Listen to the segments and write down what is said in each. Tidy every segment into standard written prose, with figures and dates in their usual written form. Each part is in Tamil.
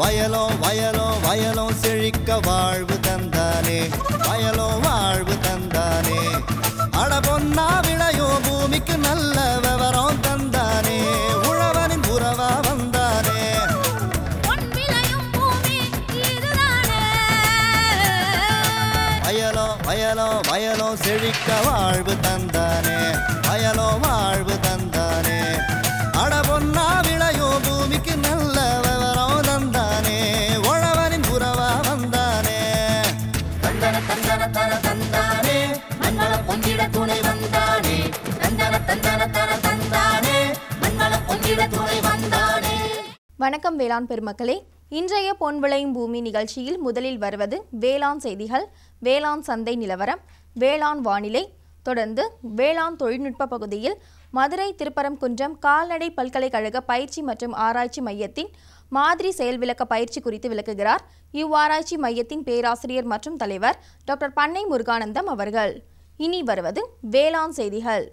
வயலோ வயலோ வயலோ செழிக்க வாழ்வு தந்தானே, வயலோ வாழ்வு தந்தானே. அட பொன்னா விளையோ பூமிக்கு நல்ல விவரம் தந்தானே, உழவனின் உறவா வந்தானே. வயலோ வயலோ வயலோ செழிக்க வாழ்வு தந்தானே, வயலோ வாழ்வு தந்தானே. அட பொன்னா விளையோ பூமிக்கு நல்ல விவரம் தந்தானே, உழவனின் உறவா வந்தானே. தந்தன தந்தன தன தந்தானே, மண்வள பொங்கிட துணை வந்தானே. தந்தன தந்தன தன தந்தானே, மண்வள பொங்கிட துணை வந்தானே. வணக்கம் வேளாண் பெருமக்களே, இன்றைய பொன் விளையும் பூமி நிகழ்ச்சியில் முதலில் வருவது வேளாண் செய்திகள், வேளாண் சந்தை நிலவரம், வேளாண் வானிலை. தொடர்ந்து வேளாண் தொழில்நுட்ப பகுதியில் மதுரை திருப்பரங்குன்றம் கால்நடை பல்கலைக்கழக பயிற்சி மற்றும் ஆராய்ச்சி மையத்தின் மாதிரி செயல் விளக்க பயிற்சி குறித்து விளக்குகிறார் இவ்வாராய்ச்சி மையத்தின் பேராசிரியர் மற்றும் தலைவர் டாக்டர் பண்ணை முருகானந்தம் அவர்கள். இனி வருவது வேளாண் செய்திகள்.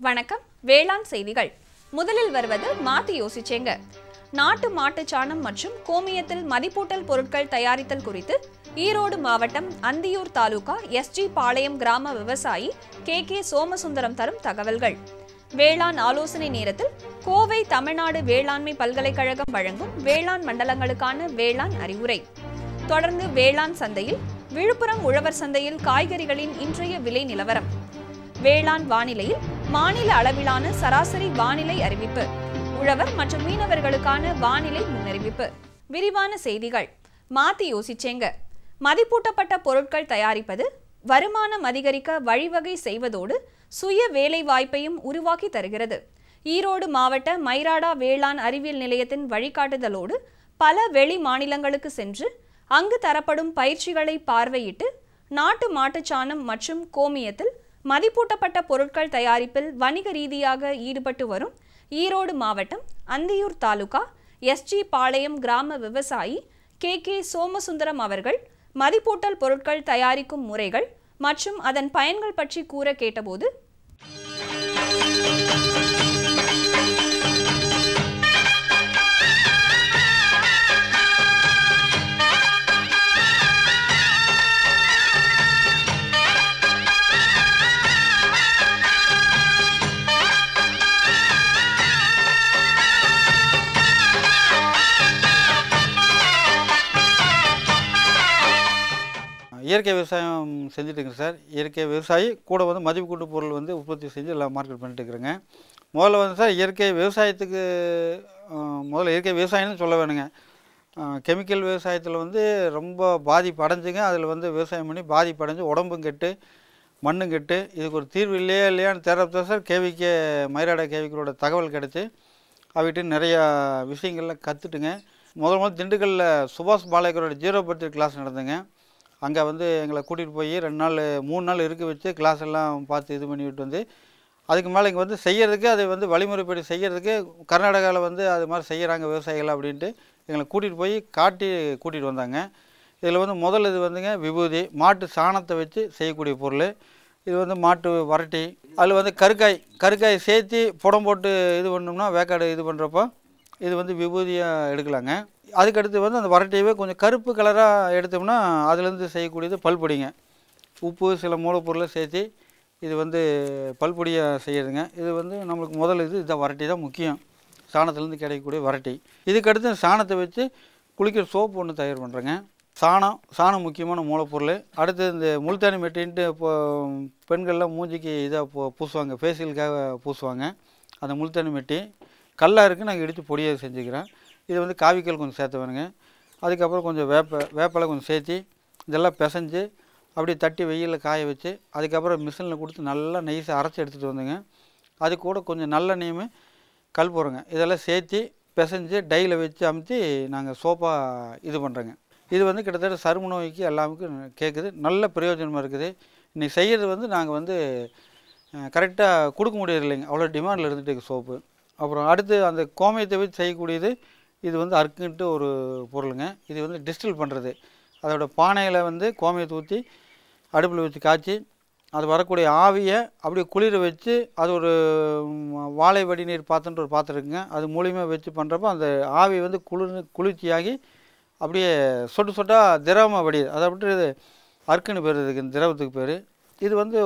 வணக்கம். வேளாண் செய்திகள். முதலில் வருவது மாத்தி யோசிச்சேங்க. நாட்டு மாட்டுச்சாணம் மற்றும் கோமியத்தில் மதிப்பூட்டல் பொருட்கள் தயாரித்தல் குறித்து ஈரோடு மாவட்டம் அந்தியூர் தாலுகா எஸ்ஜி பாளையம் கிராம விவசாயி கே சோமசுந்தரம் தரும் தகவல்கள். வேளாண் ஆலோசனை நேரத்தில் கோவை தமிழ்நாடு வேளாண்மை பல்கலைக்கழகம் வழங்கும் வேளாண் மண்டலங்களுக்கான வேளாண் அறிவுரை. தொடர்ந்து வேளாண் சந்தையில் விழுப்புரம் உழவர் சந்தையில் காய்கறிகளின் இன்றைய விலை நிலவரம். வேளாண் வானிலையில் மாநில அளவிலான சராசரி வானிலை அறிவிப்பு, உழவர் மற்றும் மீனவர்களுக்கான வானிலை முன்னறிவிப்பு. விரிவான செய்திகள். மாத்தி யோசிச்சேங்க. மதிப்பூட்டப்பட்ட பொருட்கள் தயாரிப்பது வருமானம் அதிகரிக்க வழிவகை செய்வதோடு சுய வேலை வாய்ப்பையும் உருவாக்கி தருகிறது. ஈரோடு மாவட்ட மைராடா வேளாண் அறிவியல் நிலையத்தின் வழிகாட்டுதலோடு பல வெளி மாநிலங்களுக்கு சென்று அங்கு தரப்படும் பயிற்சிகளை பார்வையிட்டு நாட்டு மாட்டுச்சாணம் மற்றும் கோமியத்தில் மதிப்பூட்டப்பட்ட பொருட்கள் தயாரிப்பில் வணிக ரீதியாக ஈடுபட்டு வரும் ஈரோடு மாவட்டம் அந்தியூர் தாலுகா எஸ்ஜி பாளையம் கிராம விவசாயி கே சோமசுந்தரம் அவர்கள் மதிப்பூட்டல் பொருட்கள் தயாரிக்கும் முறைகள் மற்றும் அதன் பயன்கள் பற்றி கூற கேட்டபோது, இயற்கை விவசாயம் செஞ்சுட்டுருங்க சார். இயற்கை விவசாயி கூட வந்து மதிப்பு கூட்டு பொருள் வந்து உற்பத்தி செஞ்சு எல்லாம் மார்க்கெட் பண்ணிட்டு இருக்கிறேங்க. முதல்ல வந்து சார் இயற்கை விவசாயத்துக்கு முதல்ல இயற்கை விவசாயம்னு சொல்ல வேணுங்க. கெமிக்கல் விவசாயத்தில் வந்து ரொம்ப பாதிப்பு அடைஞ்சுங்க. அதில் வந்து விவசாயம் பண்ணி பாதிப்பு அடைஞ்சு உடம்பும் கெட்டு மண்ணும் கெட்டு இதுக்கு ஒரு தீர்வு இல்லையான்னு தேர்றப்ப சார் கேவிகே மைராடா கேவிக்கரோட தகவல் கிடச்சி அவகிட்ட நிறையா விஷயங்கள்லாம் கற்றுட்டுங்க. முதல் திண்டுக்கல்லில் சுபாஷ் பாலேக்கரோட 0 பர்த் கிளாஸ் நடந்துங்க. அங்கே வந்து எங்களை கூட்டிகிட்டு போய் 3 நாள் இருக்க வச்சு கிளாஸ் எல்லாம் பார்த்து இது பண்ணிவிட்டு வந்து அதுக்கு மேலே இங்கே வந்து செய்கிறதுக்கு அதை வந்து வழிமுறைப்படி செய்கிறதுக்கு கர்நாடகாவில் வந்து அது மாதிரி செய்கிறாங்க விவசாயிகள் அப்படின்ட்டு எங்களை கூட்டிகிட்டு போய் காட்டி கூட்டிகிட்டு வந்தாங்க. இதில் வந்து முதல் இது வந்துங்க விபூதி, மாட்டு சாணத்தை வச்சு செய்யக்கூடிய பொருள். இது வந்து மாட்டு வரட்டி, அதில் வந்து கருக்காய் சேர்த்து புடம் போட்டு இது பண்ணோம்னா வேக்காடு இது பண்ணுறப்போ இது வந்து விபூதியாக எடுக்கலாங்க. அதுக்கடுத்து வந்து அந்த வரட்டியவே கொஞ்சம் கருப்பு கலராக எடுத்தோம்னா அதுலேருந்து செய்யக்கூடியது பல்பொடிங்க. உப்பு சில மூலப்பொருளை சேர்த்து இது வந்து பல்பொடியாக செய்யுதுங்க. இது வந்து நம்மளுக்கு முதல் இந்த வரட்டி தான் முக்கியம், சாணத்துலேருந்து கிடைக்கக்கூடிய வரட்டி. இதுக்கடுத்து சாணத்தை வச்சு குளிக்கிற சோப்பு ஒன்று தயார் பண்ணுறேங்க. சாணம் முக்கியமான மூலப்பொருள். அடுத்து இந்த முல்தானி மெட்டின்ட்டு இப்போ பெண்கள்லாம் மூஞ்சிக்கு இதாக பூசுவாங்க, ஃபேஷியலுக்காக பூசுவாங்க. அந்த முல்தானி மெட்டி கல்லாக இருக்குது, நாங்கள் இடித்து பொடியாக செஞ்சுக்கிறேன். இது வந்து காவிக்கல் கொஞ்சம் சேர்த்து வேணுங்க. அதுக்கப்புறம் கொஞ்சம் வேப்பலை கொஞ்சம் சேர்த்து இதெல்லாம் பிசைஞ்சு அப்படியே தட்டி வெயிலில் காய வச்சு அதுக்கப்புறம் மிஷினில் கொடுத்து நல்லா நைஸாக அரைச்சி எடுத்துகிட்டு வந்துங்க. அது கூட கொஞ்சம் நல்லெண்ணெயும் கல்பூரங்க இதெல்லாம் சேர்த்து பிசைஞ்சு டையில் வச்சு அமுத்தி நாங்கள் சோப்பாக இது பண்ணுறோங்க. இது வந்து கிட்டத்தட்ட சரும நோய்க்கு எல்லாமுக்கும் கேட்குது, நல்ல பிரயோஜனமாக இருக்குது. இன்றைக்கி செய்கிறது வந்து நாங்கள் வந்து கரெக்டாக கொடுக்க முடியாது இல்லைங்க, அவ்வளோ டிமாண்டில் இருந்துட்டு இருக்குது சோப்பு. அப்புறம் அடுத்து அந்த கோமியத்தை வச்சு செய்யக்கூடியது இது வந்து அர்க்குன்ட்டு ஒரு பொருளுங்க. இது வந்து டிஸ்டில் பண்ணுறது. அதோட பானையில் வந்து கோமியத்தை ஊற்றி அடுப்பில் வச்சு காய்ச்சி அது வரக்கூடிய ஆவியை அப்படியே குளிர வச்சு அது ஒரு வாழை வடிநீர் பாத்திரன்ற ஒரு பாத்திரம் இருக்குங்க, அது மூலியமாக வச்சு பண்ணுறப்போ அந்த ஆவி வந்து குளிர்ச்சியாகி அப்படியே சொட்டு சொட்டாக திரவமாக வடியுது. அதை விட்டு இது அர்க்குன்னு பேர், இதுக்கு இந்த திரவத்துக்கு பேர். இது வந்து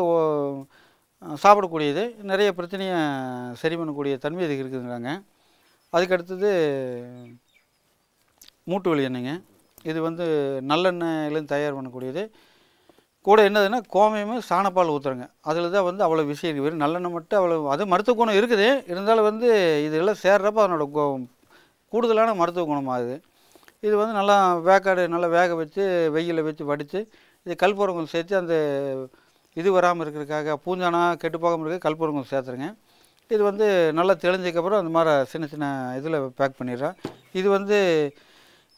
சாப்பிடக்கூடியது, நிறைய பிரச்சனையை சரி பண்ணக்கூடிய தன்மை இதுக்கு இருக்குதுங்கிறாங்க. அதுக்கடுத்தது மூட்டு வலி எண்ணெய்ங்க. இது வந்து நல்லெண்ணெயிலேருந்து தயார் பண்ணக்கூடியது. கூட என்னதுன்னா கோமியமும் சாணப்பால் ஊற்றுறங்க. அதில் தான் வந்து அவ்வளோ விஷயம் இருக்குது. வெறும் நல்லெண்ணெய் மட்டும் அவ்வளோ, அது மருத்துவ குணம் இருக்குது, இருந்தாலும் வந்து இதெல்லாம் சேர்றப்போ அதனோட கூடுதலான மருத்துவ குணமாகுது. இது வந்து நல்லா வேக்காடு நல்லா வேக வச்சு வெயிலில் வச்சு வடித்து இது கல்பூரங்கம் சேர்த்து அந்த இது வராமல் இருக்கிறதுக்காக பூஞ்சானா கெட்டு போகாமல் இருக்க கல்பூரங்கம் சேர்த்துருங்க. இது வந்து நல்லா தெளிஞ்சதுக்கப்புறம் அந்த மாதிரி சின்ன சின்ன இதில் பேக் பண்ணிடுறேன். இது வந்து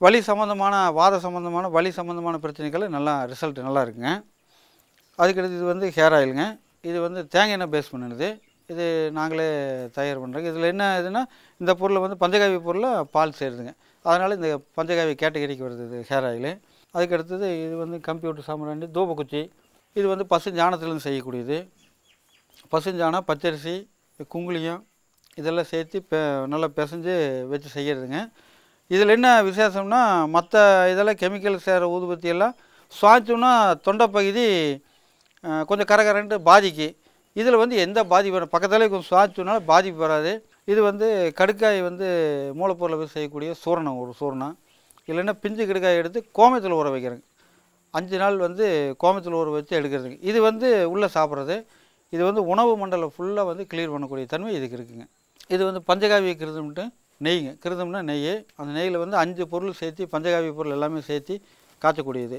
வலி சம்மந்தமான வாத சம்மந்தமான வலி சம்மந்தமான பிரச்சனைகள் நல்லா ரிசல்ட் நல்லா இருக்குங்க. அதுக்கடுத்து இது வந்து ஹேர் ஆயிலுங்க. இது வந்து தேங்காய் எண்ணெய் பேஸ் பண்ணிடுது. இது நாங்களே தயார் பண்ணுறோங்க. இதில் என்ன இதுன்னா இந்த பொருளை வந்து பஞ்சகாவிய பொருளை பால் சேருதுங்க, அதனால் இந்த பஞ்சகாவிய கேட்டகரிக்கு வருது இது ஹேர் ஆயிலு. அதுக்கடுத்தது இது வந்து கம்ப்யூட்டர் சாம்பிராணி தூபக்குச்சி. இது வந்து பசுஞ்சாணத்துலேருந்து செய்யக்கூடியது. பசுஞ்சாணம் பச்சரிசி குங்குளியம் இதெல்லாம் சேர்த்து நல்லா பிசைஞ்சு வச்சு செய்கிறதுங்க. இதில் என்ன விசேஷம்னா மற்ற இதெல்லாம் கெமிக்கல் சேர ஊதுபத்தியெல்லாம் சுவாச்சோன்னா தொண்டை பகுதி கொஞ்சம் கரகரன்ட்டு பாதிக்கு. இதில் வந்து எந்த பாதிப்பு வரும், பக்கத்துலேயே கொஞ்சம் சுவாச்சோனால பாதிப்பு வராது. இது வந்து கடுக்காய் வந்து மூலப்பொருளை வச்சு செய்யக்கூடிய சூரணம், ஒரு சூரணம். இல்லைன்னா பிஞ்சு கடுக்காய் எடுத்து கோமயத்தில் ஊற வைக்கிறேங்க. 5 நாள் வந்து கோமயத்தில் ஊற வச்சு எடுக்கிறதுங்க. இது வந்து உள்ளே சாப்பிட்றது. இது வந்து உணவு மண்டலம் ஃபுல்லாக வந்து கிளியர் பண்ணக்கூடிய தன்மை இதுக்கு இருக்குங்க. இது வந்து பஞ்சகாவிய கிருதம்ட்டு நெய்ங்க. கிருதம்னா நெய். அந்த நெய்யில் வந்து 5 பொருள் சேர்த்து பஞ்சகாவிய பொருள் எல்லாமே சேர்த்து காய்ச்சக்கூடியது.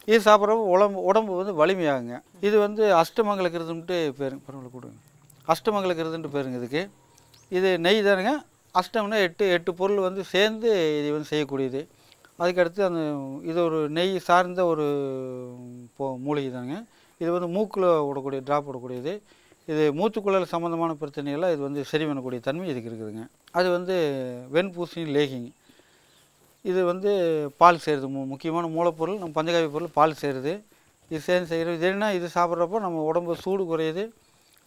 இது சாப்பிட்றப்ப உடம்பு வந்து வலிமையாகுங்க. இது வந்து அஷ்டமங்கல கிருதம்ட்டு பேருங்க. பரவாயில்ல கொடுங்க. அஷ்டமங்கல கிருதம்ட்டு பேருங்க இதுக்கு. இது நெய் தானுங்க. அஷ்டம்னா 8 பொருள் வந்து சேர்ந்து இது வந்து செய்யக்கூடியது. அதுக்கடுத்து அந்த இது ஒரு நெய் சார்ந்த ஒரு மூலிகை தானுங்க. இது வந்து மூக்கில் விடக்கூடிய ட்ராப் விடக்கூடியது. இது மூச்சுக்குழல் சம்மந்தமான பிரச்சனைகள்லாம் இது வந்து சரி பண்ணக்கூடிய தன்மை இதுக்கு இருக்குதுங்க. அது வந்து வெண்பூசணி லேகிங். இது வந்து பால் சேருது. முக்கியமான மூலப்பொருள் நம்ம பஞ்சகாவிய பொருள் பால் சேருது. இது சேர்ந்து செய்கிறது. இது என்ன, இது சாப்பிட்றப்போ நம்ம உடம்பு சூடு குறையுது.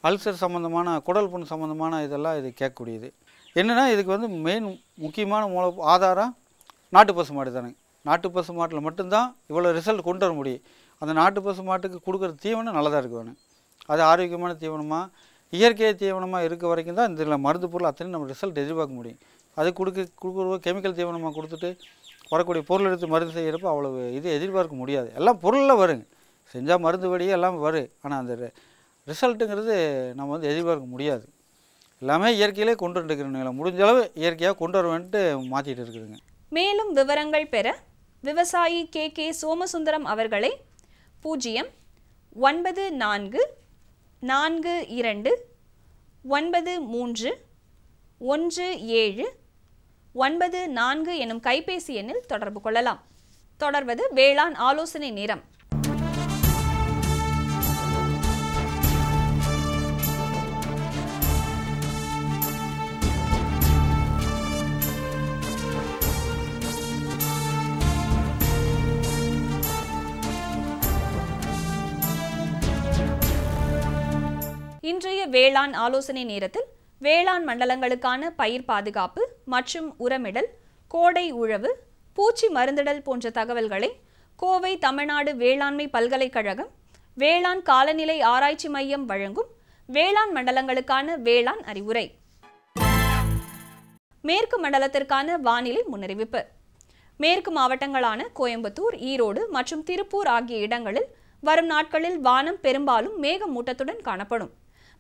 அல்சர் சம்மந்தமான குடல் புண் சம்மந்தமான இதெல்லாம் இது கேட்கக்கூடியது. என்னென்னா இதுக்கு வந்து மெயின் முக்கியமான ஆதாரம் நாட்டு பசு மாடு தானுங்க. நாட்டு பசு மாட்டில் மட்டும்தான் இவ்வளோ ரிசல்ட் கொண்டு வர முடியும். அந்த நாட்டு பசு மாட்டுக்கு கொடுக்குற தீவனம் நல்லதாக இருக்கு வேணும். அது ஆரோக்கியமான தீவனமாக இயற்கை தீவனமாக இருக்க வரைக்கும் தான் இதில் மருந்து பொருள் அத்தனை நம்ம ரிசல்ட் எதிர்பார்க்க முடியும். அது கொடுக்குற கெமிக்கல் தீவனமாக கொடுத்துட்டு வரக்கூடிய பொருள் எடுத்து மருந்து செய்கிறப்போ அவ்வளவு இது எதிர்பார்க்க முடியாது. எல்லாம் பொருளில் வருங்க, செஞ்சால் மருந்து வழியே எல்லாம் வரும். ஆனால் அந்த ரிசல்ட்டுங்கிறது நம்ம வந்து எதிர்பார்க்க முடியாது. எல்லாமே இயற்கையிலே கொண்டு வந்துருக்குறீங்களா, முடிஞ்ச அளவு இயற்கையாக கொண்டு வர வேண்டிட்டு மாற்றிட்டு இருக்குதுங்க. மேலும் விவரங்கள் பெற விவசாயி கே சோமசுந்தரம் அவர்களை 0442931794 எனும் கைபேசி எண்ணில் தொடர்பு கொள்ளலாம். தொடர்வது வேளாண் ஆலோசனை நேரம். இன்றைய வேளாண் ஆலோசனை நேரத்தில் வேளாண் மண்டலங்களுக்கான பயிர் பாதுகாப்பு மற்றும் உரமிடல், கோடை உழவு, பூச்சி மருந்திடல் போன்ற தகவல்களை கோவை தமிழ்நாடு வேளாண்மை பல்கலைக்கழகம் வேளாண் காலநிலை ஆராய்ச்சி மையம் வழங்கும் வேளாண் மண்டலங்களுக்கான வேளாண் அறிவுரை. மேற்கு மண்டலத்திற்கான வானிலை முன்னறிவிப்பு. மேற்கு மாவட்டங்களான கோயம்புத்தூர், ஈரோடு மற்றும் திருப்பூர் ஆகிய இடங்களில் வரும் நாட்களில் வானம் பெரும்பாலும் மேகமூட்டத்துடன் காணப்படும்.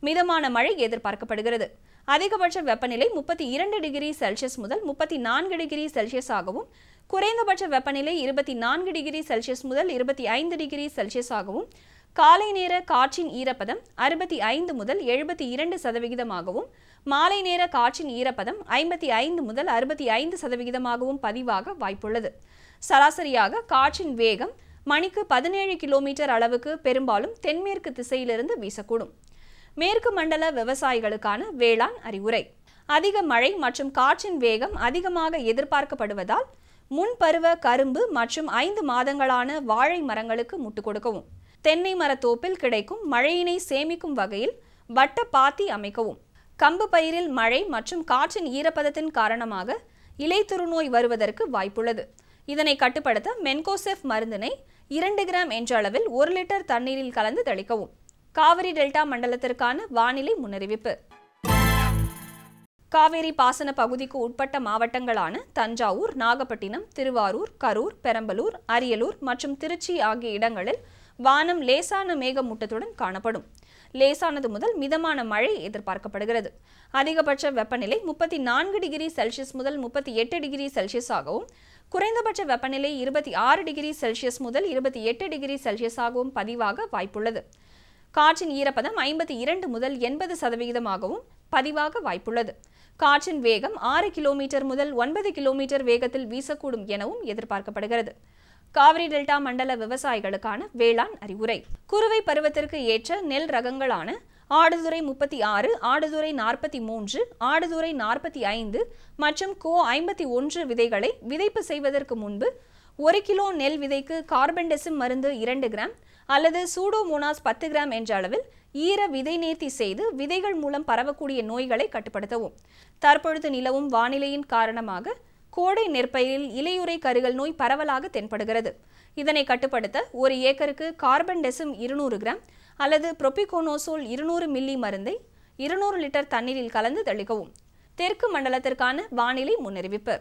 மிதமான மழை எதிர்பார்க்கப்படுகிறது. அதிகபட்ச வெப்பநிலை 32 டிகிரி செல்சியஸ் முதல் 34 டிகிரி செல்சியஸ் ஆகவும், குறைந்தபட்ச வெப்பநிலை 24 டிகிரி செல்சியஸ் முதல் 25 டிகிரி செல்சியஸ் ஆகவும், காலை நேர காற்றின் ஈரப்பதம் 65 முதல் 72% மாலை நேர காற்றின் ஈரப்பதம் 55 முதல் 65% பதிவாக வாய்ப்புள்ளது. சராசரியாக காற்றின் வேகம் மணிக்கு 17 கிலோமீட்டர் அளவுக்கு பெரும்பாலும் தென்மேற்கு திசையிலிருந்து வீசக்கூடும். மேற்கு மண்டல விவசாயிகளுக்கான வேளாண் அறிவுரை. அதிக மழை மற்றும் காற்றின் வேகம் அதிகமாக எதிர்பார்க்கப்படுவதால் முன்பருவ கரும்பு மற்றும் 5 மாதங்களான வாழை மரங்களுக்கு முட்டுக் கொடுக்கவும். தென்னை மரத்தோப்பில் கிடைக்கும் மழையினை சேமிக்கும் வகையில் வட்ட பாத்தி அமைக்கவும். கம்பு பயிரில் மழை மற்றும் காற்றின் ஈரப்பதத்தின் காரணமாக இலைத்துருநோய் வருவதற்கு வாய்ப்புள்ளது. இதனை கட்டுப்படுத்த மென்கோசெஃப் மருந்தினை 2 கிராம் என்ற அளவில் 1 லிட்டர் தண்ணீரில் கலந்து தெளிக்கவும். காவிரி டெல்டா மண்டலத்திற்கான வானிலை முன்னறிவிப்பு. காவேரி பாசன பகுதிக்கு உட்பட்ட மாவட்டங்களான தஞ்சாவூர், நாகப்பட்டினம், திருவாரூர், கரூர், பெரம்பலூர், அரியலூர் மற்றும் திருச்சி ஆகிய இடங்களில் வானம் லேசான மேகமூட்டத்துடன் காணப்படும். லேசானது முதல் மிதமான மழை எதிர்பார்க்கப்படுகிறது. அதிகபட்ச வெப்பநிலை 34 டிகிரி செல்சியஸ் முதல் 38 டிகிரி செல்சியஸ் ஆகவும், குறைந்தபட்ச வெப்பநிலை 26 டிகிரி செல்சியஸ் முதல் 28 டிகிரி செல்சியஸ் ஆகவும் பதிவாக வாய்ப்புள்ளது. காற்றின் ஈரப்பதம் 52 முதல் 80% பதிவாக வாய்ப்புள்ளது. காற்றின் வேகம் 6 கிலோமீட்டர் முதல் 9 கிலோமீட்டர் வேகத்தில் வீசக்கூடும் எனவும் எதிர்பார்க்கப்படுகிறது. காவிரி டெல்டா மண்டல விவசாயிகளுக்கான வேளாண் அறிவுரை. குறுவை பருவத்திற்கு ஏற்ற நெல் ரகங்களான ஆடுதுறை 36, ஆடுதுறை 43, ஆடுதுறை 45 மற்றும் கோ 51 விதைகளை விதைப்பு செய்வதற்கு முன்பு 1 கிலோ நெல் விதைக்கு கார்பன்டெசிம் மருந்து 2 கிராம் அல்லது சூடோமோனாஸ் 10 கிராம் என்ற அளவில் ஈர விதை நேர்த்தி செய்து விதைகள் மூலம் பரவக்கூடிய நோய்களை கட்டுப்படுத்தவும். தற்பொழுது நிலவும் வானிலையின் காரணமாக கோடை நெற்பயிரில் இலையுறை கருகல் நோய் பரவலாக தென்படுகிறது. இதனை கட்டுப்படுத்த 1 ஏக்கருக்கு கார்பன்டெசிம் 200 கிராம் அல்லது புரோபிகோனோசோல் 200 மில்லி மருந்தை 200 லிட்டர் தண்ணீரில் கலந்து தெளிக்கவும். தெற்கு மண்டலத்திற்கான வானிலை முன்னறிவிப்பு.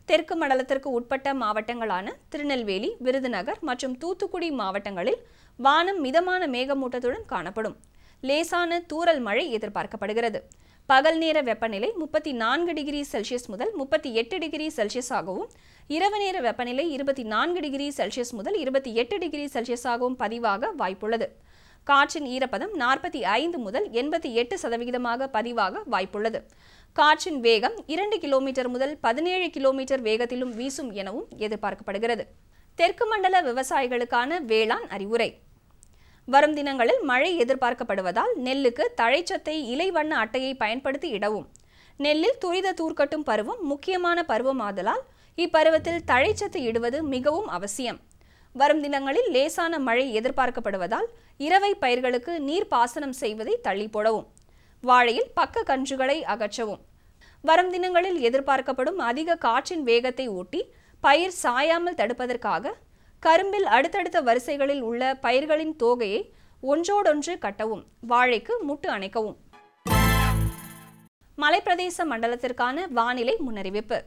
தெற்கு மண்டலத்திற்கு உட்பட்ட மாவட்டங்களான திருநெல்வேலி, விருதுநகர் மற்றும் தூத்துக்குடி மாவட்டங்களில் வானம் மிதமான மேகமூட்டத்துடன் காணப்படும். லேசான தூறல் மழை எதிர்பார்க்கப்படுகிறது. பகல் நேர வெப்பநிலை 34 டிகிரி செல்சியஸ் முதல் 38 டிகிரி செல்சியஸ் ஆகவும், இரவு நேர வெப்பநிலை 24 டிகிரி செல்சியஸ் முதல் 28 டிகிரி செல்சியஸ் ஆகவும் பதிவாக வாய்ப்புள்ளது. காற்றின் ஈரப்பதம் 45 முதல் 88% பதிவாக வாய்ப்புள்ளது. காற்றின் வேகம் 2 கிலோமீட்டர் முதல் 17 கிலோமீட்டர் வேகத்திலும் வீசும் எனவும் எதிர்பார்க்கப்படுகிறது. தெற்கு மண்டல விவசாயிகளுக்கான வேளாண் அறிவுரை. வரும் தினங்களில் மழை எதிர்பார்க்கப்படுவதால் நெல்லுக்கு தழைச்சத்தை இலை வண்ண அட்டையை பயன்படுத்தி இடவும். நெல்லில் துரித தூர்க்கட்டும் பருவம் முக்கியமான பருவமாதலால் இப்பருவத்தில் தழைச்சத்து இடுவது மிகவும் அவசியம். வரும் தினங்களில் லேசான மழை எதிர்பார்க்கப்படுவதால் இரவை பயிர்களுக்கு நீர் பாசனம் செய்வதை தள்ளி போடவும். வாழையில் பக்க கன்றுகளை அகற்றவும். வரும் தினங்களில் எதிர்பார்க்கப்படும் அதிக காற்றின் வேகத்தை ஊட்டி பயிர் சாயாமல் தடுப்பதற்காக கரும்பில் அடுத்தடுத்த வரிசைகளில் உள்ள பயிர்களின் தோகையை ஒன்றோடொன்று கட்டவும். வாழைக்கு முட்டு அணைக்கவும். மலைப்பிரதேச மண்டலத்திற்கான வானிலை முன்னறிவிப்பு.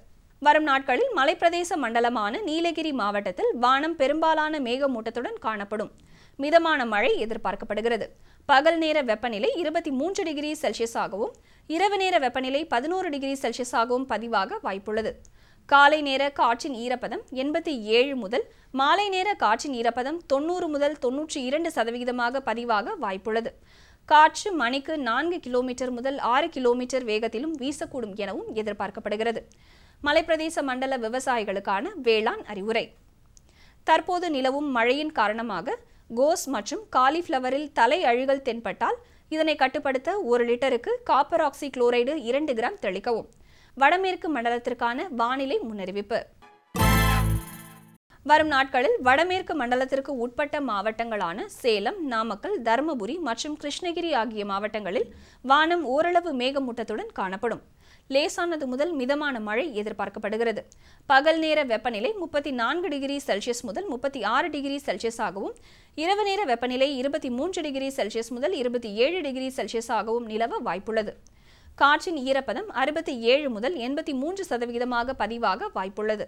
வரும் நாட்களில் மலைப்பிரதேச மண்டலமான நீலகிரி மாவட்டத்தில் வானம் பெரும்பாலான மேகமூட்டத்துடன் காணப்படும். மிதமான மழை எதிர்பார்க்கப்படுகிறது. பகல் நேர வெப்பநிலை 23 டிகிரி செல்சியஸ் ஆகவும், இரவு நேர வெப்பநிலை 11 டிகிரி செல்சியஸ் ஆகவும் பதிவாக வாய்ப்புள்ளது. காலை நேர காற்றின் ஈரப்பதம் 87 முதல் மாலை நேர காற்றின் ஈரப்பதம் 90 முதல் 92% பதிவாக வாய்ப்புள்ளது. காற்று மணிக்கு 4 கிலோமீட்டர் முதல் 6 கிலோமீட்டர் வேகத்திலும் வீசக்கூடும் எனவும் எதிர்பார்க்கப்படுகிறது. மலைப்பிரதேச மண்டல விவசாயிகளுக்கான வேளாண் அறிவுரை. தற்போது நிலவும் மழையின் காரணமாக கோஸ் மற்றும் காலிஃப்ளவரில் தலை அழுகல் தென்பட்டால் இதனை கட்டுப்படுத்த 1 லிட்டருக்கு காப்பர் ஆக்சி குளோரைடு 2 கிராம் தெளிக்கவும். வடமேற்கு மண்டலத்திற்கான வானிலை முன்னறிவிப்பு. வரும் நாட்களில் வடமேற்கு மண்டலத்திற்கு உட்பட்ட மாவட்டங்களான சேலம், நாமக்கல், தருமபுரி மற்றும் கிருஷ்ணகிரி ஆகிய மாவட்டங்களில் வானம் ஓரளவு மேகமூட்டத்துடன் காணப்படும். லேசானது முதல் மிதமான மழை எதிர்பார்க்கப்படுகிறது. பகல் நேர வெப்பநிலை 34 டிகிரி செல்சியஸ் முதல் 36 டிகிரி செல்சியஸ் ஆகவும், இரவு நேர வெப்பநிலை 23 டிகிரி செல்சியஸ் முதல் 27 டிகிரி செல்சியஸ் ஆகவும் நிலவ வாய்ப்புள்ளது. காற்றின் ஈரப்பதம் 67 முதல் 83% பதிவாக வாய்ப்புள்ளது.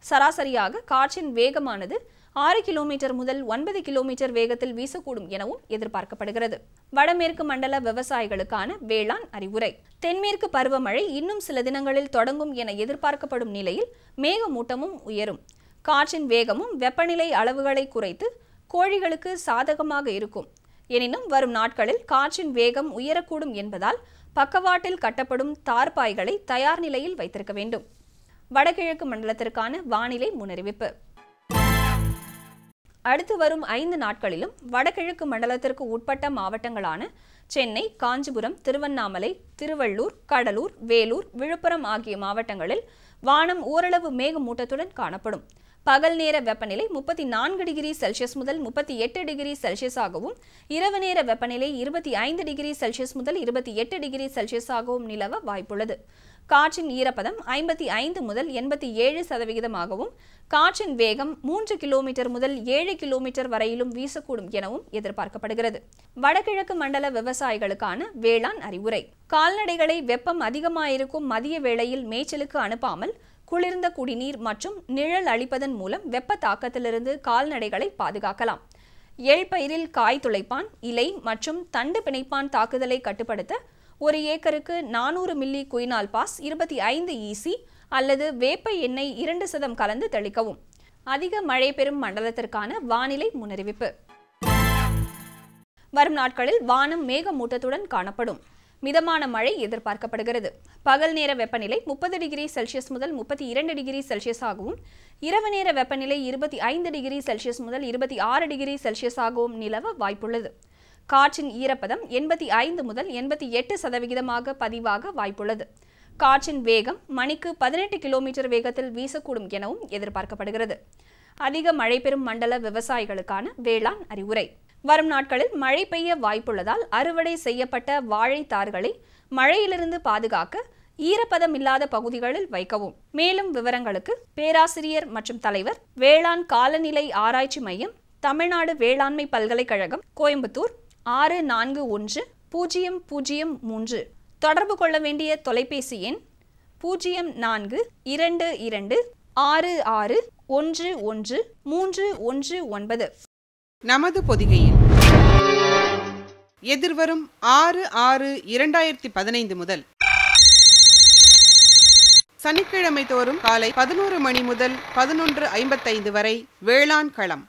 சராசரியாக காற்றின் வேகமானது 6 கிலோமீட்டர் முதல் 9 கிலோமீட்டர் வேகத்தில் வீசக்கூடும் எனவும் எதிர்பார்க்கப்படுகிறது. வடமேற்கு மண்டல விவசாயிகளுக்கான வேளாண் அறிவுரை. தென்மேற்கு பருவமழை இன்னும் சில தினங்களில் தொடங்கும் என எதிர்பார்க்கப்படும் நிலையில் மேகமூட்டமும் உயரும். காற்றின் வேகமும் வெப்பநிலை அளவுகளை குறைத்து கோழிகளுக்கு சாதகமாக இருக்கும். எனினும் வரும் நாட்களில் காற்றின் வேகம் உயரக்கூடும் என்பதால் பக்கவாட்டில் கட்டப்படும் தார்பாய்களை தயார் நிலையில் வைத்திருக்க வேண்டும். வடகிழக்கு மண்டலத்திற்கான வானிலை முன்னறிவிப்பு. அடுத்து வரும் 5 நாட்களிலும் வடகிழக்கு மண்டலத்திற்கு உட்பட்ட மாவட்டங்களான சென்னை, காஞ்சிபுரம், திருவண்ணாமலை, திருவள்ளூர், கடலூர், வேலூர், விழுப்புரம் ஆகிய மாவட்டங்களில் வானம் ஓரளவு மேகமூட்டத்துடன் காணப்படும். பகல் நேர வெப்பநிலை 34 டிகிரி செல்சியஸ் முதல் 38 டிகிரி செல்சியஸ் ஆகவும், இரவு நேர வெப்பநிலை 25 டிகிரி செல்சியஸ் முதல் 28 டிகிரி செல்சியஸ் ஆகவும் நிலவ வாய்ப்புள்ளது. காற்றின் ஈரப்பதம் 55 முதல் 87% காற்றின் வேகம் 3 கிலோமீட்டர் முதல் 7 கிலோமீட்டர் வரையிலும் வீசக்கூடும் எனவும் எதிர்பார்க்கப்படுகிறது. வடகிழக்கு மண்டல விவசாயிகளுக்கான வேளாண் அறிவுரை. கால்நடைகளை வெப்பம் அதிகமாயிருக்கும் மதிய வேளையில் மேய்ச்சலுக்கு அனுப்பாமல் குளிர்ந்த குடிநீர் மற்றும் நிழல் அளிப்பதன் மூலம் வெப்ப தாக்கத்திலிருந்து கால்நடைகளை பாதுகாக்கலாம். எள் பயிரில் காய் துளைப்பான், இலை மற்றும் தண்டு பிணைப்பான் தாக்குதலை கட்டுப்படுத்த 1 ஏக்கருக்கு 400 மில்லி குயினால் பாஸ் 25 EC அல்லது வேப்ப எண்ணெய் 2% கலந்து தெளிக்கவும். அதிக மழை பெறும் மண்டலத்திற்கான வானிலை முன்னறிவிப்பு. வரும் நாட்களில் வானம் மேகமூட்டத்துடன் காணப்படும். மிதமான மழை எதிர்பார்க்கப்படுகிறது. பகல் நேர வெப்பநிலை 30 டிகிரி செல்சியஸ் முதல் 32 டிகிரி செல்சியஸ் ஆகவும், இரவு நேர வெப்பநிலை 25 டிகிரி செல்சியஸ் முதல் 26 டிகிரி செல்சியஸ் ஆகவும் நிலவ வாய்ப்புள்ளது. காற்றின் ஈரப்பதம் 85 முதல் 88% பதிவாக வாய்ப்புள்ளது. காற்றின் வேகம் மணிக்கு 18 கிலோமீட்டர் வேகத்தில் வீசக்கூடும் எனவும் எதிர்பார்க்கப்படுகிறது. அதிக மழை பெறும் மண்டல விவசாயிகளுக்கான வேளாண் அறிவுரை. வரும் நாட்களில் மழை பெய்ய வாய்ப்புள்ளதால் அறுவடை செய்யப்பட்ட வாழைத்தார்களை மழையிலிருந்து பாதுகாக்க ஈரப்பதம் இல்லாத பகுதிகளில் வைக்கவும். மேலும் விவரங்களுக்கு பேராசிரியர் மற்றும் தலைவர், வேளாண் காலநிலை ஆராய்ச்சி மையம், தமிழ்நாடு வேளாண்மை பல்கலைக்கழகம், கோயம்புத்தூர் 641003. தொடர்பு கொள்ள வேண்டிய தொலைபேசி எண் 0422661139. நமது பொதிகையில் எதிர்வரும் 6/6/2015 முதல் சனிக்கிழமை தோறும் காலை 11 மணி முதல் 11:55 வரை வேளாண் களம்.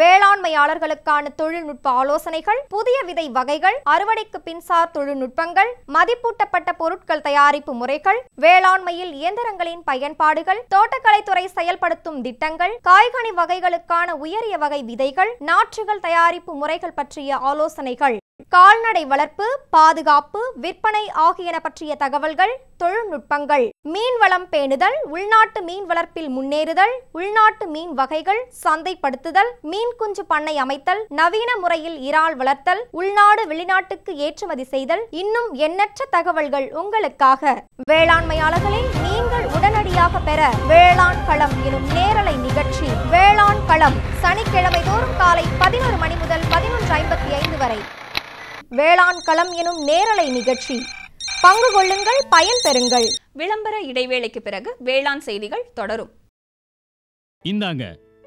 வேளாண்மையாளர்களுக்கான தொழில்நுட்ப ஆலோசனைகள், புதிய விதை வகைகள், அறுவடைக்கு பின்சார் தொழில்நுட்பங்கள், மதிப்பூட்டப்பட்ட பொருட்கள் தயாரிப்பு முறைகள், வேளாண்மையில் இயந்திரங்களின் பயன்பாடுகள், தோட்டக்கலைத்துறை செயல்படுத்தும் திட்டங்கள், காய்கனி வகைகளுக்கான உயரிய வகை விதைகள், நாற்றுகள் தயாரிப்பு முறைகள் பற்றிய ஆலோசனைகள், கால்நடை வளர்ப்பு, பாதுகாப்பு, விற்பனை ஆகியன பற்றிய தகவல்கள், தொழில்நுட்பங்கள், மீன்வளம் பேணுதல், உள்நாட்டு மீன் வளர்ப்பில் முன்னேறுதல், உள்நாட்டு மீன் வகைகள் சந்தைப்படுத்துதல், மீன் குஞ்சு பண்ணை அமைத்தல், நவீன முறையில் இறால் வளர்த்தல், உள்நாடு வெளிநாட்டுக்கு ஏற்றுமதி செய்தல், இன்னும் எண்ணற்ற தகவல்கள் உங்களுக்காக. வேளாண்மையாளர்களை நீங்கள் உடனடியாக பெற வேளாண் களம் எனும் நேரலை நிகழ்ச்சி வேளாண் களம் சனிக்கிழமை தோறும் காலை 11 மணி முதல் 11:55 வரை. வேளாண் களம் எனும் நேரலை நிகழ்ச்சி. பங்கு கொள்ளுங்கள், பயன் பெறுங்கள். விளம்பர இடைவேளைக்கு பிறகு வேளாண் செய்திகள் தொடரும். இந்தாங்க,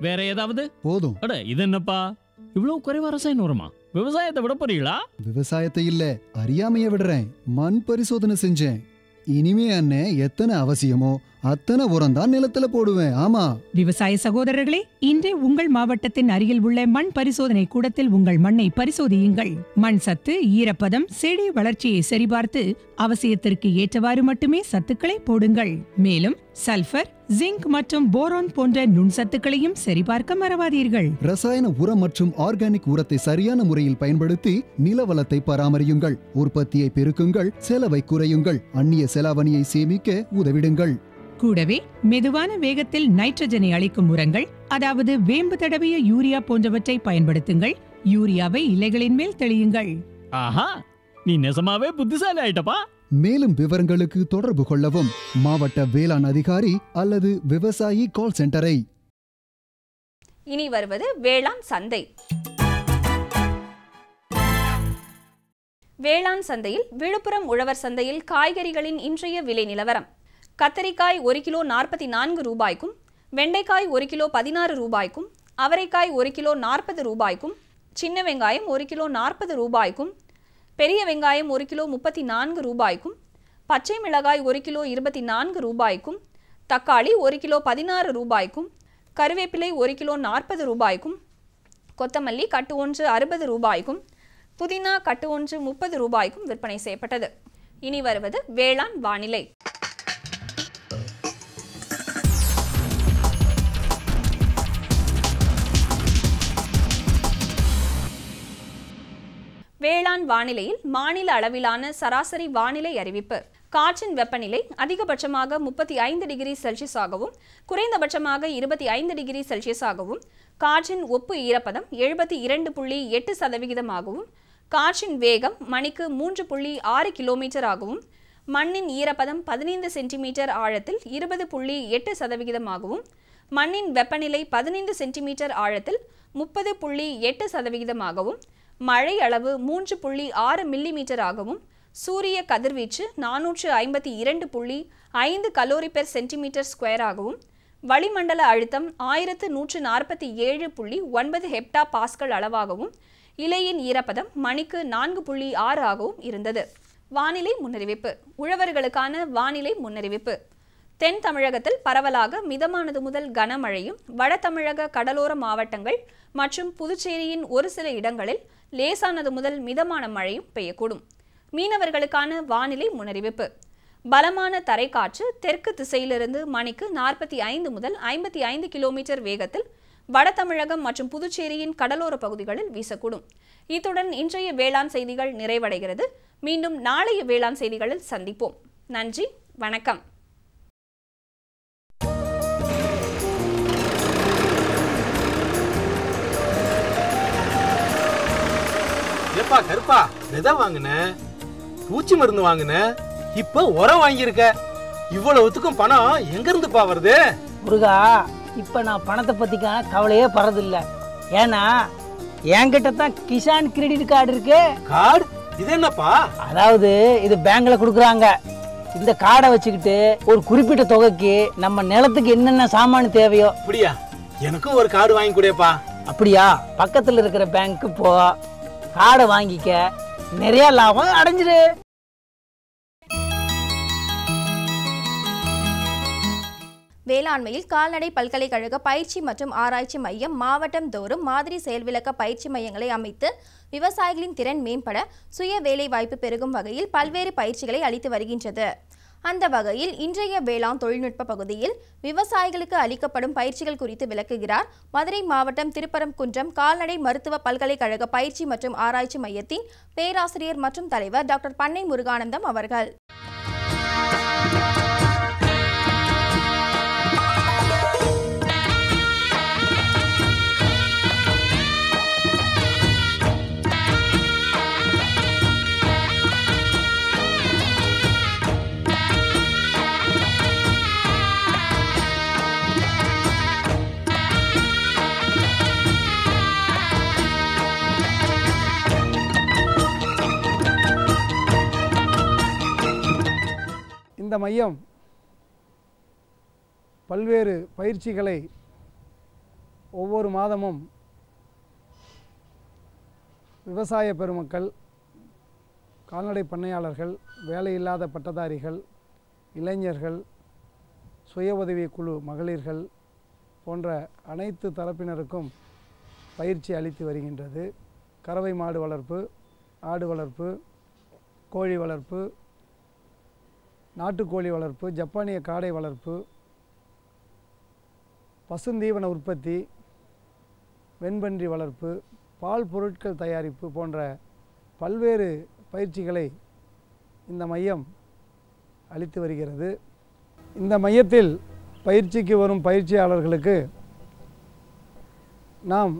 வேற ஏதாவது? போதும். அட, இது என்னப்பா இவ்வளவு குறைவா ரசாயனம் வருமா? விவசாயத்தை விட போறீங்களா? விவசாயத்தை இல்ல, அறியாமைய விடுறேன். மண் பரிசோதனை செஞ்சேன். இனிமே அண்ணே எத்தனை அவசியமோ அத்தனை உரம் தான் நிலத்துல போடுவேன். ஆமா விவசாய சகோதரர்களே, இன்றே உங்கள் மாவட்டத்தின் அருகில் உள்ள மண் பரிசோதனை கூடத்தில் உங்கள் மண்ணை பரிசோதியுங்கள். மண் சத்து, ஈரப்பதம், செடி வளர்ச்சியை சரிபார்த்து அவசியத்திற்கு ஏற்றவாறு மட்டுமே சத்துக்களை போடுங்கள். மேலும் சல்பர், ஜிங்க் மற்றும் போரான் போன்ற நுண்சத்துக்களையும் சரிபார்க்க மறவாதீர்கள். ரசாயன உரம் மற்றும் ஆர்கானிக் உரத்தை சரியான முறையில் பயன்படுத்தி நிலவளத்தை பராமரியுங்கள். உற்பத்தியை பெருக்குங்கள், செலவை குறையுங்கள், அந்நிய செலாவணியை சேமிக்க உதவிடுங்கள். கூடவே மெதுவான வேகத்தில் நைட்ரஜனை அளிக்கும் உரங்கள், அதாவது வேம்பு தடவிய யூரியா போன்றவற்றை பயன்படுத்துங்கள். யூரியாவை இலைகளின் மேல் தெளியுங்கள். ஆஹா, நீ நெசமாவே புத்திசாலி ஆயிட்டப்பா. மேலும் விவரங்களுக்கு தொடர்பு கொள்ளவும் மாவட்ட வேளாண் அதிகாரி அல்லது விவசாயி கால் சென்டரை. இனி வருவது வேளாண் சந்தை. வேளாண் சந்தையில் விழுப்புரம் உழவர் சந்தையில் காய்கறிகளின் இன்றைய விலை நிலவரம். கத்தரிக்காய் 1 கிலோ 44 ரூபாய்க்கும், வெண்டைக்காய் 1 கிலோ 16 ரூபாய்க்கும், அவரைக்காய் 1 கிலோ 40 ரூபாய்க்கும், சின்ன வெங்காயம் 1 கிலோ 40 ரூபாய்க்கும், பெரிய வெங்காயம் 1 கிலோ 34 ரூபாய்க்கும், பச்சை மிளகாய் 1 கிலோ 24 ரூபாய்க்கும், தக்காளி 1 கிலோ 16 ரூபாய்க்கும், கருவேப்பிலை 1 கிலோ 40 ரூபாய்க்கும், கொத்தமல்லி கட்டு ஒன்று 60 ரூபாய்க்கும், புதினா கட்டு ஒன்று 30 ரூபாய்க்கும் விற்பனை செய்யப்பட்டது. இனி வருவது வேளாண் வானிலை. வேளாண் வானிலையில் மாநில அளவிலான சராசரி வானிலை அறிவிப்பு. காற்றின் வெப்பநிலை அதிகபட்சமாக 35 டிகிரி செல்சியஸாகவும் குறைந்தபட்சமாக 25 டிகிரி செல்சியஸாகவும், காற்றின் ஒப்பு ஈரப்பதம் 72.8%ஆகவும், காற்றின் வேகம் மணிக்கு 3.6 கிலோமீட்டர் ஆகவும், மண்ணின் ஈரப்பதம் 15 சென்டிமீட்டர் ஆழத்தில் 20.8%ஆகவும், மண்ணின் வெப்பநிலை 15 சென்டிமீட்டர் ஆழத்தில் 30.8%ஆகவும், மழை அளவு 3.6 மில்லிமீட்டர் ஆகவும், சூரிய கதிர்வீச்சு 452.5 கலோரி பெர் சென்டிமீட்டர் ஸ்கொயர் ஆகவும், வளிமண்டல அழுத்தம் 1147.9 ஹெப்டா பாஸ்கல் அளவாகவும், இலையின் ஈரப்பதம் மணிக்கு 4.6 ஆகவும் இருந்தது. வானிலை முன்னறிவிப்பு. உழவர்களுக்கான வானிலை முன்னறிவிப்பு. தென் தமிழகத்தில் பரவலாக மிதமானது முதல் கனமழையும், வட தமிழக கடலோர மாவட்டங்கள் மற்றும் புதுச்சேரியின் ஒரு சில இடங்களில் லேசானது முதல் மிதமான மழையும் பெய்யக்கூடும். மீனவர்களுக்கான வானிலை முன்னறிவிப்பு. பலமான தரைக்காற்று தெற்கு திசையிலிருந்து மணிக்கு 45 முதல் 55 கிலோமீட்டர் வேகத்தில் வட தமிழகம் மற்றும் புதுச்சேரியின் கடலோர பகுதிகளில் வீசக்கூடும். இத்துடன் இன்றைய வேளாண் செய்திகள் நிறைவடைகிறது. மீண்டும் நாளைய வேளாண் செய்திகளில் சந்திப்போம். நன்றி, வணக்கம். ஏப்பா கருப்பா, விதை வாங்கின, பூச்சி மருந்து வாங்கின, இப்ப உரம் வாங்கியிருக்க. இவ்வளவுத்துக்கும் பணம் எங்க இருந்துப்பா வருது? முருகா, இப்ப நான் பணத்தை பத்திக்கான கவலையே பறதில்லை. ஏன்னா என்கிட்ட தான் கிசான் கிரெடிட் கார்டு இருக்கு. கார்டு? இது என்னப்பா? அதாவது இது பேங்க்ல கொடுக்குறாங்க. இந்த கார்டை வச்சுக்கிட்டு ஒரு குறிப்பிட்ட தொகைக்கு நம்ம நிலத்துக்கு என்னென்ன சாமான் தேவையோ. அப்படியா? எனக்கும் ஒரு கார்டு வாங்கி கொடுப்பா. அப்படியா? பக்கத்துல இருக்கிற பேங்க்கு போ, கார்டை வாங்கிக்க, நிறைய லாபம் அடைஞ்சிரு. வேளாண்மையில் கால்நடை பல்கலைக்கழக பயிற்சி மற்றும் ஆராய்ச்சி மையம் மாவட்டம் தோறும் மாதிரி செயல்விளக்க பயிற்சி மையங்களை அமைத்து விவசாயிகளின் திறன் மேம்பட, சுய வேலைவாய்ப்பு பெருகும் வகையில் பல்வேறு பயிற்சிகளை அளித்து வருகின்றது. அந்த வகையில் இன்றைய வேளாண் தொழில்நுட்ப பகுதியில் விவசாயிகளுக்கு அளிக்கப்படும் பயிற்சிகள் குறித்து விளக்குகிறார் மதுரை மாவட்டம் திருப்பரங்குன்றம் கால்நடை மருத்துவ பல்கலைக்கழக பயிற்சி மற்றும் ஆராய்ச்சி மையத்தின் பேராசிரியர் மற்றும் தலைவர் டாக்டர் பண்ணை முருகானந்தம் அவர்கள். இந்த மையம் பல்வேறு பயிற்சிகளை ஒவ்வொரு மாதமும் விவசாய பெருமக்கள், கால்நடை பண்ணையாளர்கள், வேலையில்லாத பட்டதாரிகள், இளைஞர்கள், சுய உதவி குழு மகளிர்கள் போன்ற அனைத்து தரப்பினருக்கும் பயிற்சி அளித்து வருகின்றது. கறவை மாடு வளர்ப்பு, ஆடு வளர்ப்பு, கோழி வளர்ப்பு, நாட்டுக்கோழி வளர்ப்பு, ஜப்பானிய காடை வளர்ப்பு, பசுந்தீவன உற்பத்தி, வெண்பன்றி வளர்ப்பு, பால் பொருட்கள் தயாரிப்பு போன்ற பல்வேறு பயிற்சிகளை இந்த மையம் அளித்து வருகிறது. இந்த மையத்தில் பயிற்சிக்கு வரும் பயிற்சியாளர்களுக்கு நாம்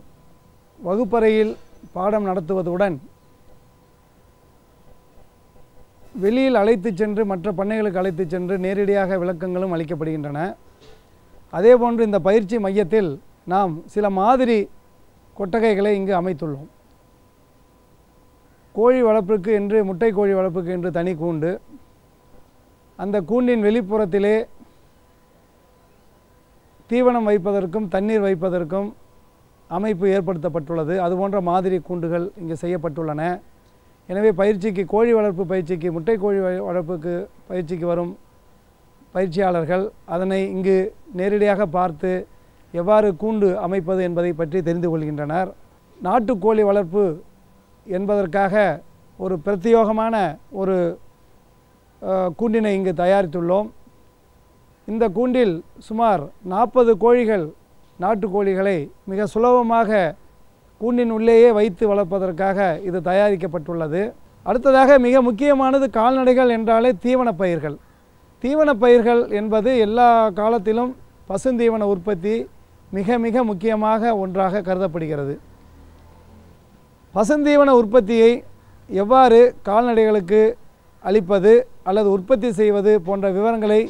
வகுப்பறையில் பாடம் நடத்துவதுடன் வெளியில் அழைத்து சென்று மற்ற பண்ணைகளுக்கு அழைத்து சென்று நேரடியாக விளக்கங்களும் அளிக்கப்படுகின்றன. அதேபோன்று இந்த பயிற்சி மையத்தில் நாம் சில மாதிரி கொட்டகைகளை இங்கு அமைத்துள்ளோம். கோழி வளர்ப்புக்கு என்று, முட்டை கோழி வளர்ப்புக்கு என்று தனி கூண்டு, அந்த கூண்டின் வெளிப்புறத்திலே தீவனம் வைப்பதற்கும் தண்ணீர் வைப்பதற்கும் அமைப்பு ஏற்படுத்தப்பட்டுள்ளது. அதுபோன்ற மாதிரி கூண்டுகள் இங்கே செய்யப்பட்டுள்ளன. எனவே பயிற்சிக்கு கோழி வளர்ப்பு பயிற்சிக்கு முட்டை கோழி வளர்ப்புக்கு பயிற்சிக்கு வரும் பயிற்சியாளர்கள் அதனை இங்கு நேரடியாக பார்த்து எவ்வாறு கூண்டு அமைப்பது என்பதை பற்றி தெரிந்து கொள்கின்றனர். நாட்டுக்கோழி வளர்ப்பு என்பதற்காக ஒரு பிரத்யேகமான ஒரு கூண்டினை இங்கு தயாரித்துள்ளோம். இந்த கூண்டில் சுமார் 40 கோழிகள் நாட்டுக்கோழிகளை மிக சுலபமாக கூண்டின் உள்ளேயே வைத்து வளர்ப்பதற்காக இது தயாரிக்கப்பட்டுள்ளது. அடுத்ததாக மிக முக்கியமானது கால்நடைகள் என்றாலே தீவனப் பயிர்கள். தீவனப் பயிர்கள் என்பது எல்லா காலத்திலும் பசுந்தீவன உற்பத்தி மிக மிக முக்கியமாக ஒன்றாக கருதப்படுகிறது. பசுந்தீவன உற்பத்தியை எவ்வாறு கால்நடைகளுக்கு அளிப்பது அல்லது உற்பத்தி செய்வது போன்ற விவரங்களை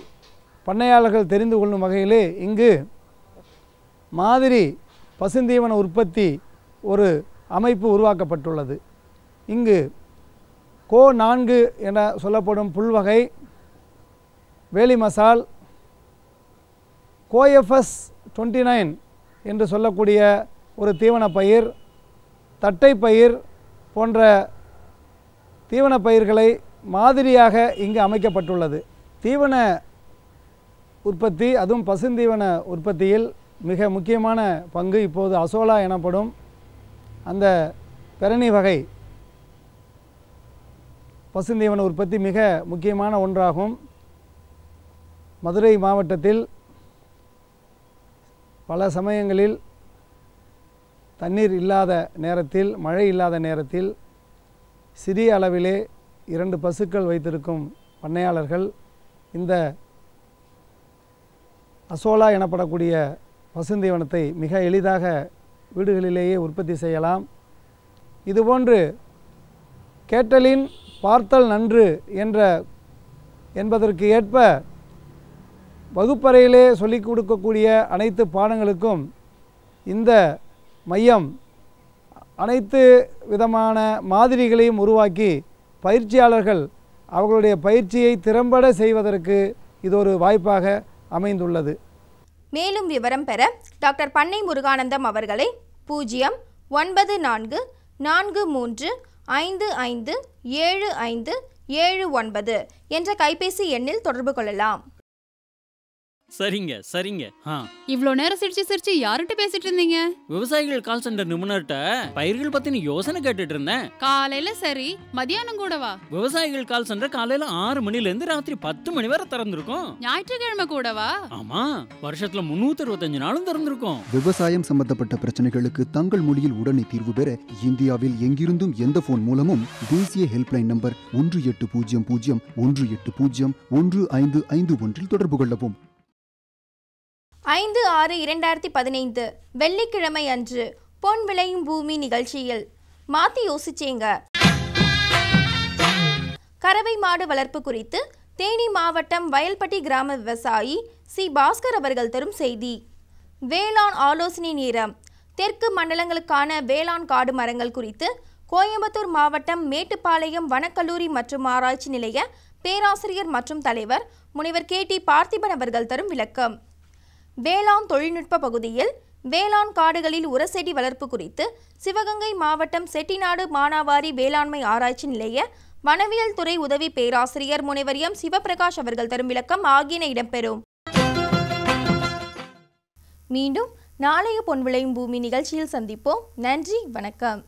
பண்ணையாளர்கள் தெரிந்து கொள்ளும் வகையிலே இங்கு மாதிரி பசுந்தீவன உற்பத்தி ஒரு அமைப்பு உருவாக்கப்பட்டுள்ளது. இங்கு கோ 4 என சொல்லப்படும் புல்வகை, வேலி மசால், கோஎஃப்எஸ் 29 என்று சொல்லக்கூடிய ஒரு தீவனப் பயிர், தட்டை பயிர் போன்ற தீவனப் பயிர்களை மாதிரியாக இங்கு அமைக்கப்பட்டுள்ளது. தீவன உற்பத்தி, அதுவும் பசுந்தீவன உற்பத்தியில் மிக முக்கியமான பங்கு இப்போது அசோலா எனப்படும் அந்த பெரணி வகை பசுந்தீவன உற்பத்தி மிக முக்கியமான ஒன்றாகும். மதுரை மாவட்டத்தில் பல சமயங்களில் தண்ணீர் இல்லாத நேரத்தில், மழை இல்லாத நேரத்தில் சிறிய அளவிலே 2 பசுக்கள் வைத்திருக்கும் பண்ணையாளர்கள் இந்த அசோலா எனப்படக்கூடிய பசுந்தீவனத்தை மிக எளிதாக வீடுகளிலேயே உற்பத்தி செய்யலாம். இதுபோன்று கேட்டலின் பார்த்தல் நன்று என்பதற்கு ஏற்ப வகுப்பறையிலே சொல்லிக் கொடுக்கக்கூடிய அனைத்து பாடங்களுக்கும் இந்த மையம் அனைத்து விதமான மாதிரிகளையும் உருவாக்கி பயிற்சியாளர்கள் அவர்களுடைய பயிற்சியை திறம்பட செய்வதற்கு இது ஒரு வாய்ப்பாக அமைந்துள்ளது. மேலும் விவரம் பெற டாக்டர் பண்ணை முருகானந்தம் அவர்களை 09443557579 என்ற கைபேசி எண்ணில் தொடர்பு கொள்ளலாம். சரிங்க சரிங்க. இவ்ளோ நேரம் சிரிச்சு யார்கிட்ட பேசிட்டு இருந்தீங்க? விவசாயிகள் கால் சென்டர் நிபுணர்கிட்ட பயிர்கள் பத்தின யோசனை கேட்டுட்டு இருந்தேன். காலையில சரி, மதியானம் கூடவா? விவசாயிகள் கால் சென்டர் காலையில 6 மணில இருந்து ராத்திரி 10 மணி வரை திறந்திருக்கும். ஞாயிற்றுக்கிழமை கூடவா? ஆமா, வருஷத்துல 365 நாளும் திறந்திருக்கும். விவசாயம் சம்பந்தப்பட்ட பிரச்சனைகளுக்கு தங்கள் மொழியில் உடனே தீர்வு பெற இந்தியாவில் எங்கிருந்தும் எந்த போன் மூலமும் தேசிய ஹெல்ப்லைன் நம்பர் 1800-180-1551 தொடர்பு கொள்ளவும். 5/6/2015 வெள்ளிக்கிழமை அன்று பொன் விளையும் பூமி நிகழ்ச்சியில் மாத்தி யோசிச்சேங்க. கறவை மாடு வளர்ப்பு குறித்து தேனி மாவட்டம் வயல்பட்டி கிராம விவசாயி சி பாஸ்கர் அவர்கள் தரும் செய்தி. வேளாண் ஆலோசனை நேரம். தெற்கு மண்டலங்களுக்கான வேளாண் காடு மரங்கள் குறித்து கோயம்புத்தூர் மாவட்டம் மேட்டுப்பாளையம் வனக்கல்லூரி மற்றும் ஆராய்ச்சி நிலைய பேராசிரியர் மற்றும் தலைவர் முனைவர் KT பார்த்திபன் அவர்கள் தரும் விளக்கம். வேளாண் தொழில்நுட்ப பகுதியில் வேளாண் காடுகளில் உரசெடி வளர்ப்பு குறித்து சிவகங்கை மாவட்டம் செட்டிநாடு மானாவாரி வேளாண்மை ஆராய்ச்சி நிலைய வனவியல் துறை உதவி பேராசிரியர் முனைவர் M சிவபிரகாஷ் அவர்கள் தரும் விளக்கம் ஆகியன இடம்பெறும். மீண்டும் நாளைய பொன் விளையும் பூமி நிகழ்ச்சியில் சந்திப்போம். நன்றி, வணக்கம்.